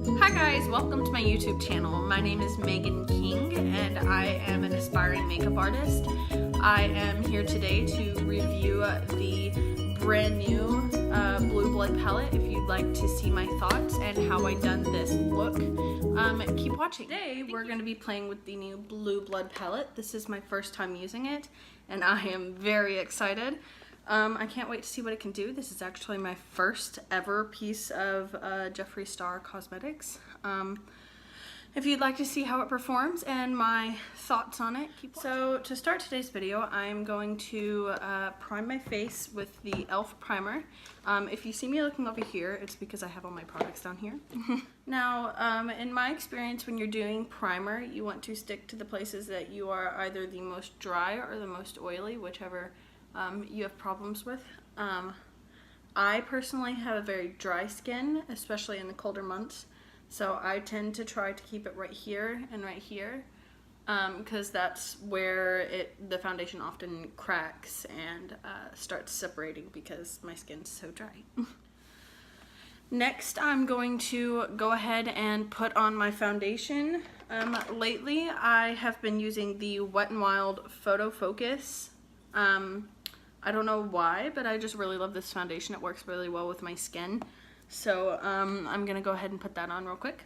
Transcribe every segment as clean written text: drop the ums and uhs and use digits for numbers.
Hi guys, welcome to my YouTube channel. My name is Megan King and I am an aspiring makeup artist. I am here today to review the brand new Blue Blood palette. If you'd like to see my thoughts and how I done this look, keep watching. Today we're going to be playing with the new Blue Blood palette. This is my first time using it and I am very excited. I can't wait to see what it can do. This is actually my first ever piece of Jeffree Star Cosmetics. If you'd like to see how it performs and my thoughts on it, So to start today's video, I'm going to prime my face with the e.l.f. primer. If you see me looking over here, it's because I have all my products down here. Now, in my experience, when you're doing primer, you want to stick to the places that you are either the most dry or the most oily, whichever you have problems with. I personally have a very dry skin, especially in the colder months, so I tend to try to keep it right here and right here, because that's where the foundation often cracks and starts separating because my skin's so dry. Next, I'm going to go ahead and put on my foundation. Lately, I have been using the Wet n Wild Photo Focus. I don't know why, but I just really love this foundation. It works really well with my skin. So I'm gonna go ahead and put that on real quick.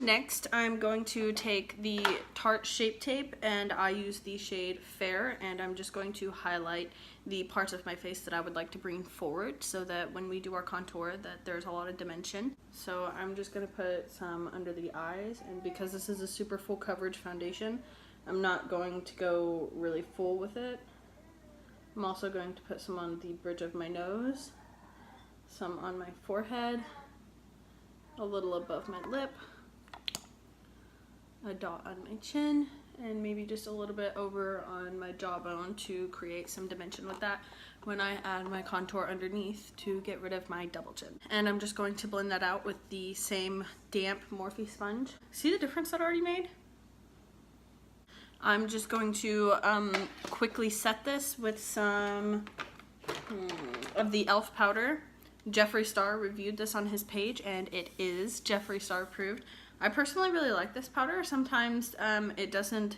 Next, I'm going to take the Tarte Shape Tape, and I use the shade Fair, and I'm just going to highlight the parts of my face that I would like to bring forward so that when we do our contour that there's a lot of dimension. So I'm just going to put some under the eyes, and because this is a super full coverage foundation, I'm not going to go really full with it. I'm also going to put some on the bridge of my nose, some on my forehead, a little above my lip, a dot on my chin, and maybe just a little bit over on my jawbone to create some dimension with that when I add my contour underneath to get rid of my double chin. And I'm just going to blend that out with the same damp Morphe sponge. See the difference that I already made? I'm just going to quickly set this with some of the e.l.f. powder. Jeffree Star reviewed this on his page and it is Jeffree Star approved. I personally really like this powder. Sometimes it doesn't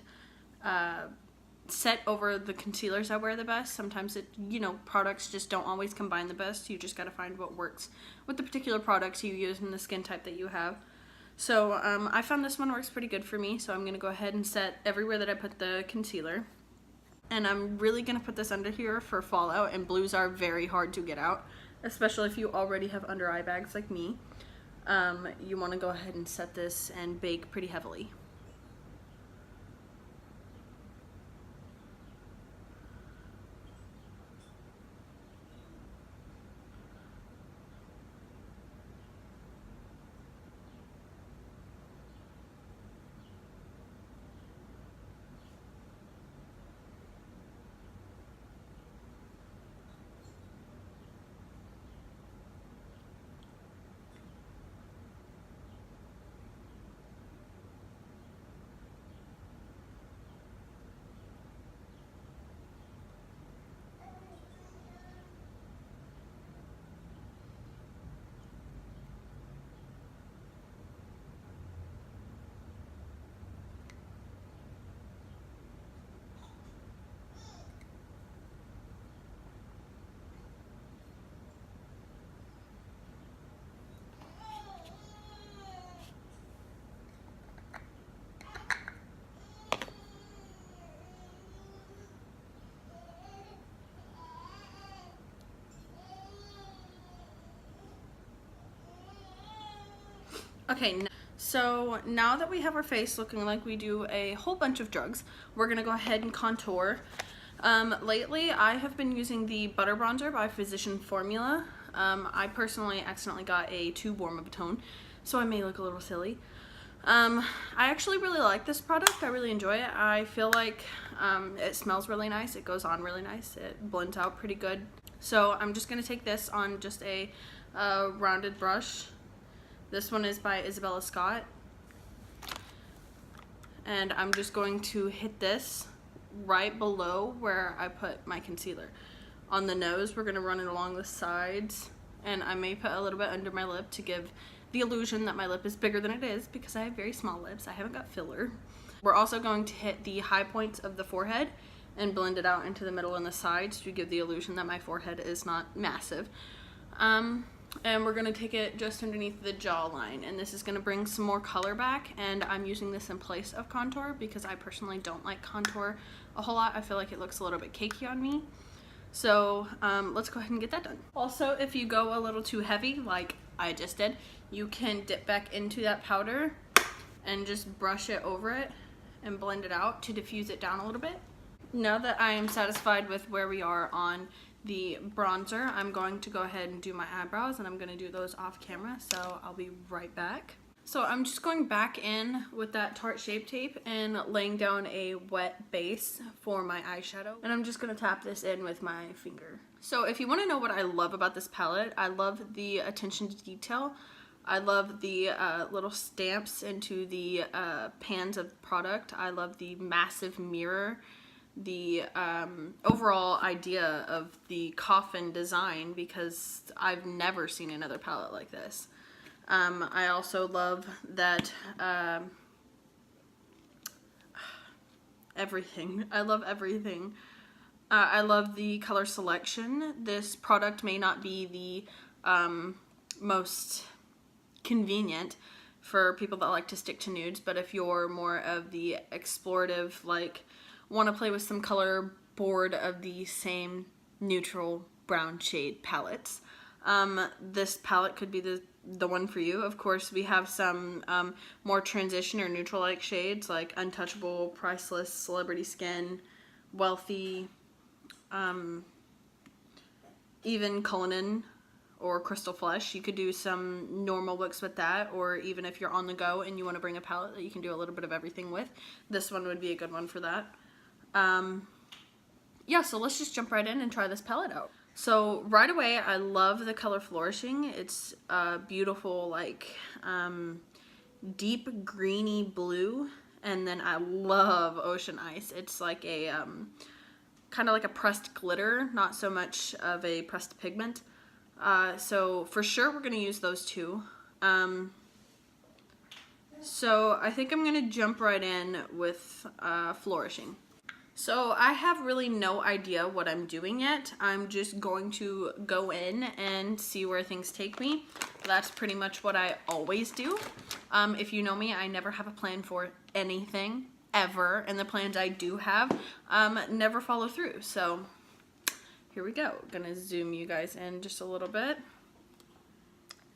set over the concealers I wear the best. Sometimes products just don't always combine the best. You just gotta find what works with the particular products you use and the skin type that you have. So I found this one works pretty good for me, so I'm gonna go ahead and set everywhere that I put the concealer. And I'm really gonna put this under here for fallout, and blues are very hard to get out, especially if you already have under eye bags like me. You want to go ahead and set this and bake pretty heavily. Okay, So now that we have our face looking like we do a whole bunch of drugs, we're gonna go ahead and contour. Lately, I have been using the Butter Bronzer by Physician Formula. I personally accidentally got a too warm of a tone, so I may look a little silly. I actually really like this product. I really enjoy it. I feel like it smells really nice. It goes on really nice. It blends out pretty good. So I'm just gonna take this on just a rounded brush. This one is by Isabella Scott. And I'm just going to hit this right below where I put my concealer. On the nose, we're gonna run it along the sides, and I may put a little bit under my lip to give the illusion that my lip is bigger than it is because I have very small lips. I haven't got filler. We're also going to hit the high points of the forehead and blend it out into the middle and the sides to give the illusion that my forehead is not massive. And we're gonna take it just underneath the jawline, and this is gonna bring some more color back, and I'm using this in place of contour because I personally don't like contour a whole lot. I feel like it looks a little bit cakey on me. So let's go ahead and get that done. Also, if you go a little too heavy, like I just did, you can dip back into that powder and just brush it over it and blend it out to diffuse it down a little bit. Now that I am satisfied with where we are on the bronzer, I'm going to go ahead and do my eyebrows, and I'm going to do those off camera, so I'll be right back. So I'm just going back in with that Tarte Shape Tape and laying down a wet base for my eyeshadow, and I'm just going to tap this in with my finger. So if you want to know what I love about this palette, I love the attention to detail. I love the little stamps into the pans of product. I love the massive mirror. The overall idea of the coffin design, because I've never seen another palette like this. I also love that everything. I love everything. I love the color selection. This product may not be the most convenient for people that like to stick to nudes, but if you're more of the explorative, like want to play with some color, bored of the same neutral brown shade palettes, this palette could be the one for you. Of course, we have some more transition or neutral like shades like Untouchable, Priceless, Celebrity Skin, Wealthy, even Cullinan or Crystal Flush. You could do some normal looks with that, or even if you're on the go and you want to bring a palette that you can do a little bit of everything with, this one would be a good one for that. Yeah, so let's just jump right in and try this palette out. So right away, I love the color Flourishing. It's beautiful, like deep greeny blue, and then I love Ocean Ice. It's like a kind of like a pressed glitter, not so much of a pressed pigment. So for sure we're going to use those two. So I think I'm going to jump right in with Flourishing. So I have really no idea what I'm doing yet. I'm just going to go in and see where things take me. That's pretty much what I always do. If you know me, I never have a plan for anything, ever. And the plans I do have never follow through. So here we go. I'm gonna zoom you guys in just a little bit.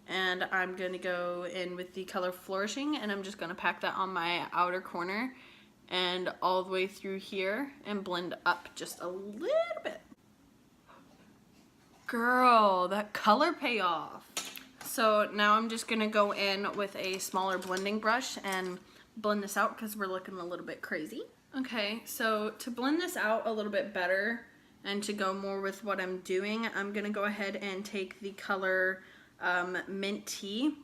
And I'm gonna go in with the color Flourishing, and I'm just gonna pack that on my outer corner and all the way through here and blend up just a little bit. Girl, that color payoff. So now I'm just gonna go in with a smaller blending brush and blend this out because we're looking a little bit crazy. Okay, so to blend this out a little bit better and to go more with what I'm doing, I'm gonna go ahead and take the color Mint Tea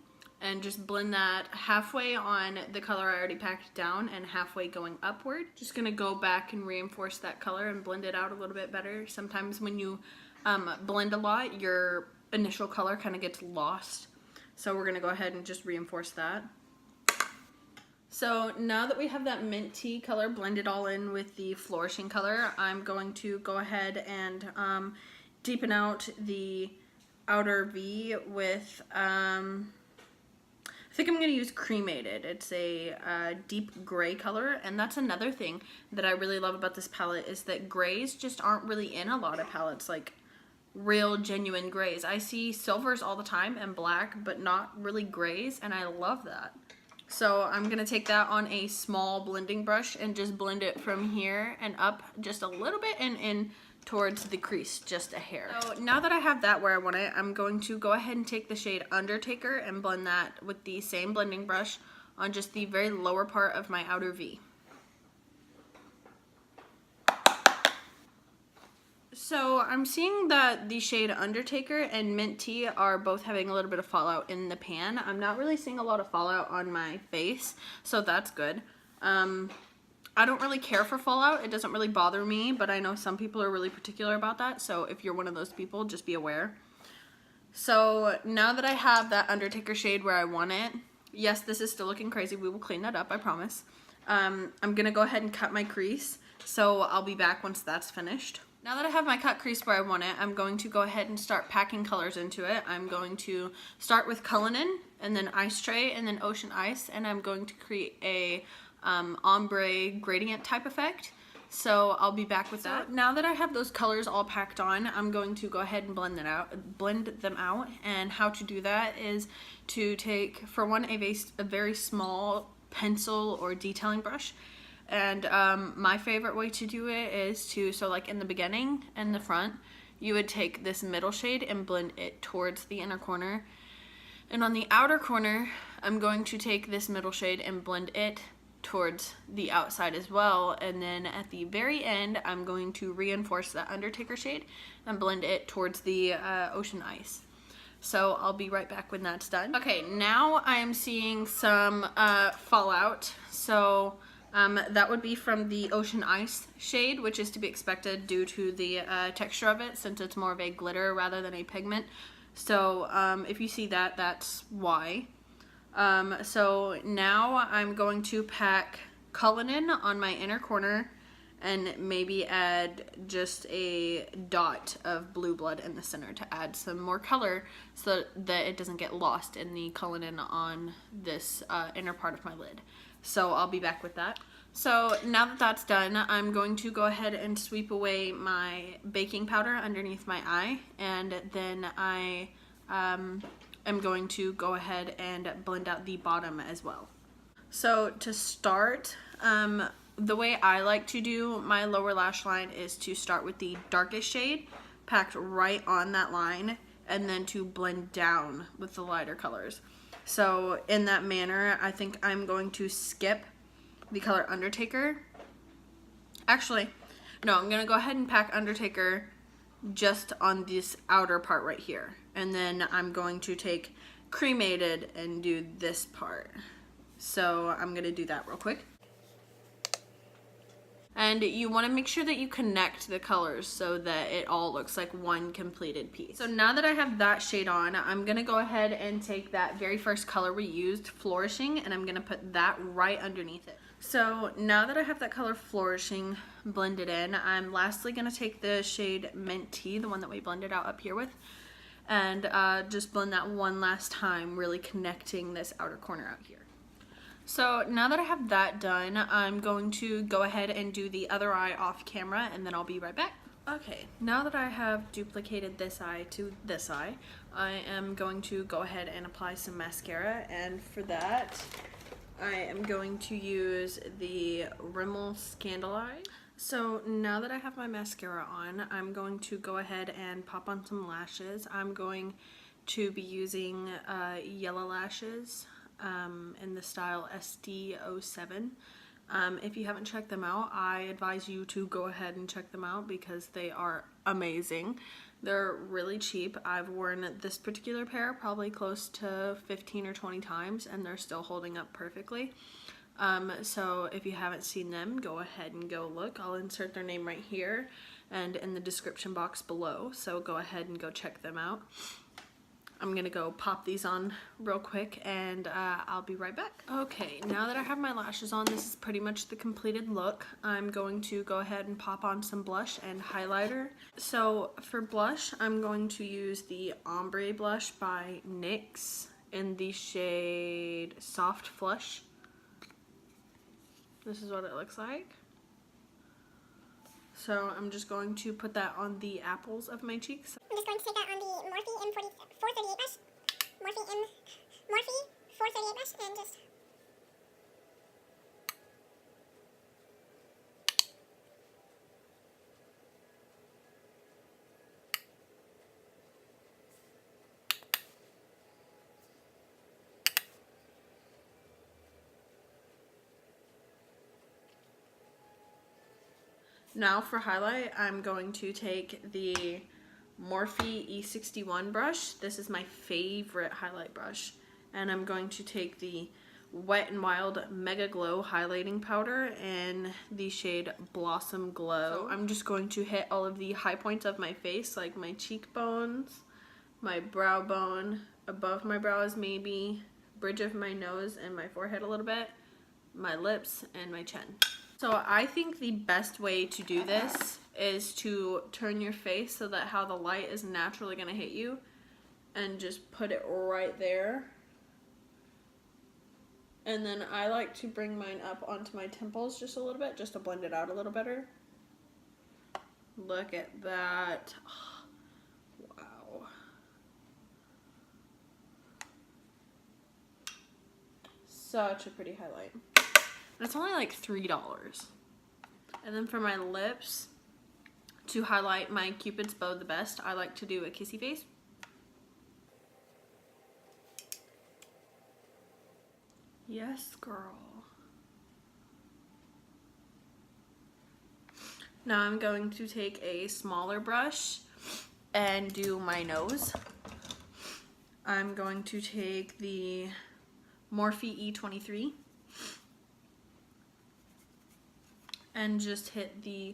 and just blend that halfway on the color I already packed down and halfway going upward. Just gonna go back and reinforce that color and blend it out a little bit better. Sometimes when you blend a lot, your initial color kind of gets lost. So we're gonna go ahead and just reinforce that. So now that we have that Mint Tea color blended all in with the Flourishing color, I'm going to go ahead and deepen out the outer V with I think I'm going to use Cremated. It's a deep gray color, and that's another thing that I really love about this palette is that grays just aren't really in a lot of palettes, like real genuine grays. I see silvers all the time and black, but not really grays, and I love that. So I'm gonna take that on a small blending brush and just blend it from here and up just a little bit and in towards the crease, just a hair. So now that I have that where I want it, I'm going to go ahead and take the shade Undertaker and blend that with the same blending brush on just the very lower part of my outer V. So I'm seeing that the shade Undertaker and Mint Tea are both having a little bit of fallout in the pan. I'm not really seeing a lot of fallout on my face, so that's good. I don't really care for fallout. It doesn't really bother me, but I know some people are really particular about that, so if you're one of those people, just be aware. So now that I have that Undertaker shade where I want it, yes, this is still looking crazy. We will clean that up, I promise. I'm gonna go ahead and cut my crease, so I'll be back once that's finished. Now that I have my cut crease where I want it, I'm going to go ahead and start packing colors into it. I'm going to start with Cullinan, and then Ice Tray, and then Ocean Ice, and I'm going to create a ombre gradient type effect. So I'll be back with that. Now that I have those colors all packed on, I'm going to go ahead and blend them out. And how to do that is to take, for one, a very small pencil or detailing brush. And my favorite way to do it is to, so like in the beginning and the front, you would take this middle shade and blend it towards the inner corner. And on the outer corner, I'm going to take this middle shade and blend it towards the outside as well. And then at the very end, I'm going to reinforce that Undertaker shade and blend it towards the Ocean Ice. So I'll be right back when that's done. Okay, now I'm seeing some fallout. So that would be from the Ocean Ice shade, which is to be expected due to the texture of it, since it's more of a glitter rather than a pigment. So if you see that, that's why. So now I'm going to pack Cullinan on my inner corner and maybe add just a dot of Blue Blood in the center to add some more color so that it doesn't get lost in the Cullinan on this inner part of my lid. So I'll be back with that. So now that that's done, I'm going to go ahead and sweep away my baking powder underneath my eye, and then I am going to go ahead and blend out the bottom as well. So to start, the way I like to do my lower lash line is to start with the darkest shade packed right on that line, and then to blend down with the lighter colors. So in that manner, I think I'm going to skip the color Undertaker. Actually, no, I'm gonna go ahead and pack Undertaker just on this outer part right here. And then I'm going to take Cremated and do this part. So I'm gonna do that real quick. And you want to make sure that you connect the colors so that it all looks like one completed piece. So now that I have that shade on, I'm going to go ahead and take that very first color we used, Flourishing, and I'm going to put that right underneath it. So now that I have that color Flourishing blended in, I'm lastly going to take the shade Mint Tea, the one that we blended out up here with, and just blend that one last time, really connecting this outer corner out here. So now that I have that done, I'm going to go ahead and do the other eye off camera, and then I'll be right back. Okay, now that I have duplicated this eye to this eye, I am going to go ahead and apply some mascara, and for that, I am going to use the Rimmel Scandal Eye. So now that I have my mascara on, I'm going to go ahead and pop on some lashes. I'm going to be using Yellow Lashes in the style SD07. If you haven't checked them out, I advise you to go ahead and check them out because they are amazing. They're really cheap. I've worn this particular pair probably close to 15 or 20 times and they're still holding up perfectly. So if you haven't seen them, go ahead and go look. I'll insert their name right here and in the description box below, so go ahead and go check them out. I'm gonna go pop these on real quick and I'll be right back. Okay, now that I have my lashes on, this is pretty much the completed look. I'm going to go ahead and pop on some blush and highlighter. So for blush, I'm going to use the Ombre Blush by NYX in the shade Soft Flush. This is what it looks like. So I'm just going to put that on the apples of my cheeks. I'm just going to take that on the Morphe M438 brush, Morphe M438 brush, and just Now for highlight, I'm going to take the Morphe E61 brush. This is my favorite highlight brush. And I'm going to take the Wet n Wild Mega Glow highlighting powder in the shade Blossom Glow. So I'm just going to hit all of the high points of my face, like my cheekbones, my brow bone, above my brows maybe, bridge of my nose and my forehead a little bit, my lips, and my chin. So I think the best way to do this is to turn your face so that how the light is naturally going to hit you, and just put it right there. And then I like to bring mine up onto my temples just a little bit, just to blend it out a little better. Look at that. Oh, wow. Such a pretty highlight. It's only like $3. And then for my lips, to highlight my Cupid's bow the best, I like to do a kissy face. Yes, girl. Now I'm going to take a smaller brush and do my nose. I'm going to take the Morphe E23 and just hit the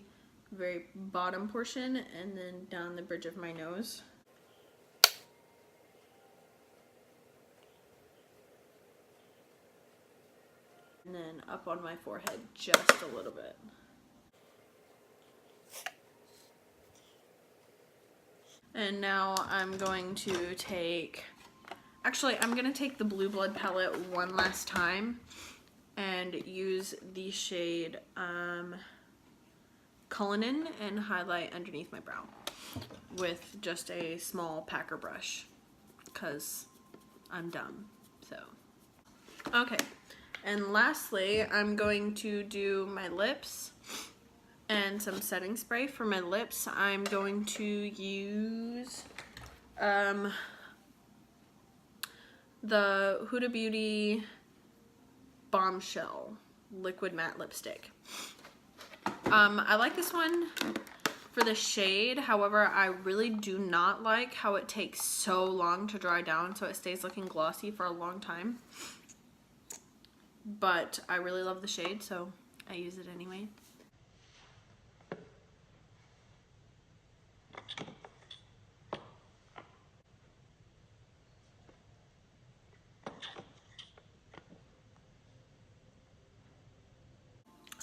very bottom portion and then down the bridge of my nose. And then up on my forehead just a little bit. And now I'm going to take, actually I'm going to take the Blue Blood palette one last time and use the shade Cullinan and highlight underneath my brow with just a small packer brush because I'm dumb. So, okay. And lastly, I'm going to do my lips and some setting spray. For my lips, I'm going to use the Huda Beauty Bombshell Liquid Matte Lipstick. I like this one for the shade. However, I really do not like how it takes so long to dry down, so it stays looking glossy for a long time. But I really love the shade, so I use it anyway.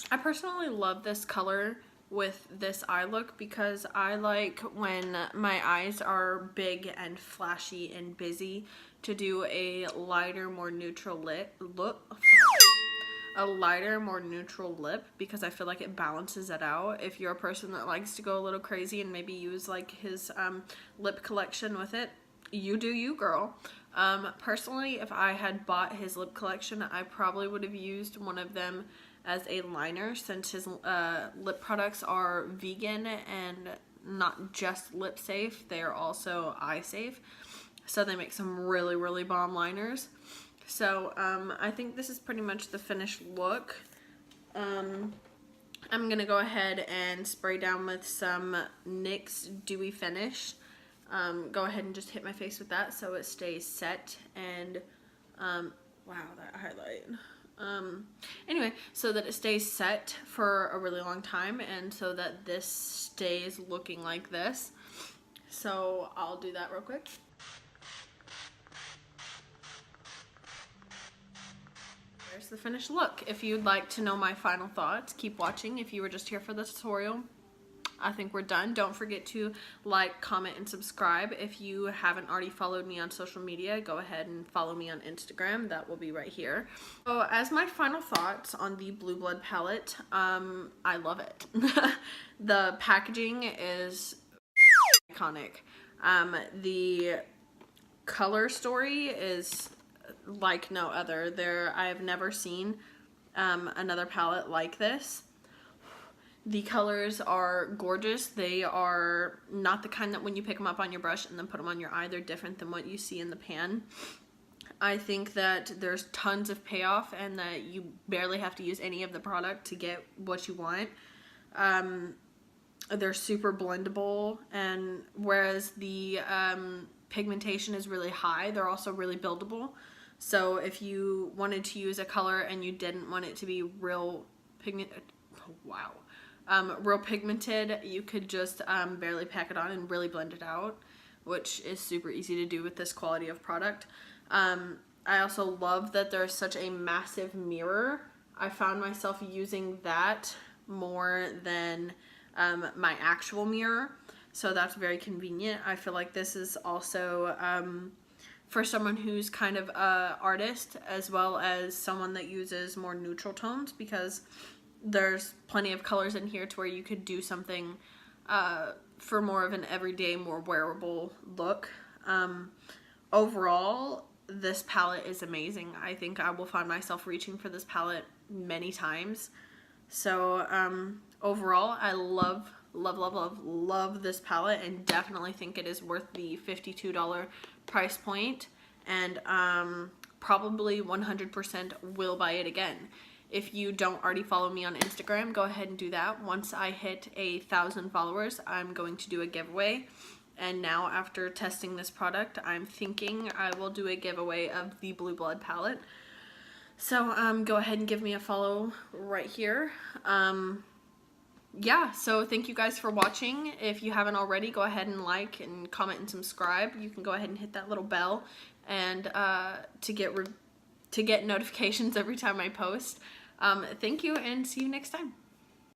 I personally love this color with this eye look because I like when my eyes are big and flashy and busy to do a lighter, more neutral look. A lighter, more neutral lip because I feel like it balances it out. If you're a person that likes to go a little crazy and maybe use like his lip collection with it, you do you, girl. Personally, if I had bought his lip collection, I probably would have used one of them as a liner since his lip products are vegan and not just lip safe, they are also eye safe. So they make some really, really bomb liners. So I think this is pretty much the finished look. I'm going to go ahead and spray down with some NYX Dewy Finish. Go ahead and just hit my face with that so it stays set and, wow, that highlight. Anyway, so that it stays set for a really long time and so that this stays looking like this. So I'll do that real quick. There's the finished look. If you'd like to know my final thoughts, keep watching. If you were just here for the tutorial, I think we're done. Don't forget to like, comment, and subscribe. If you haven't already followed me on social media, go ahead and follow me on Instagram. That will be right here. So as my final thoughts on the Blue Blood palette, I love it. The packaging is iconic. The color story is like no other. I have never seen another palette like this. The colors are gorgeous. They are not the kind that when you pick them up on your brush and then put them on your eye, they're different than what you see in the pan. I think that there's tons of payoff and that you barely have to use any of the product to get what you want. they're super blendable, and whereas the pigmentation is really high, they're also really buildable. So if you wanted to use a color and you didn't want it to be real pigmented, real pigmented, you could just barely pack it on and really blend it out, which is super easy to do with this quality of product. I also love that there's such a massive mirror. I found myself using that more than my actual mirror, so that's very convenient. I feel like this is also for someone who's kind of a artist as well as someone that uses more neutral tones, because there's plenty of colors in here to where you could do something for more of an everyday, more wearable look. Overall, this palette is amazing. I think I will find myself reaching for this palette many times. So overall, I love this palette, and definitely think it is worth the $52 price point, and probably 100% will buy it again. If you don't already follow me on Instagram, go ahead and do that. Once I hit 1,000 followers, I'm going to do a giveaway. And now, after testing this product, I'm thinking I will do a giveaway of the Blue Blood palette. So go ahead and give me a follow right here. Yeah, so thank you guys for watching. If you haven't already, go ahead and like and comment and subscribe. You can go ahead and hit that little bell and to get notifications every time I post. Thank you, and see you next time.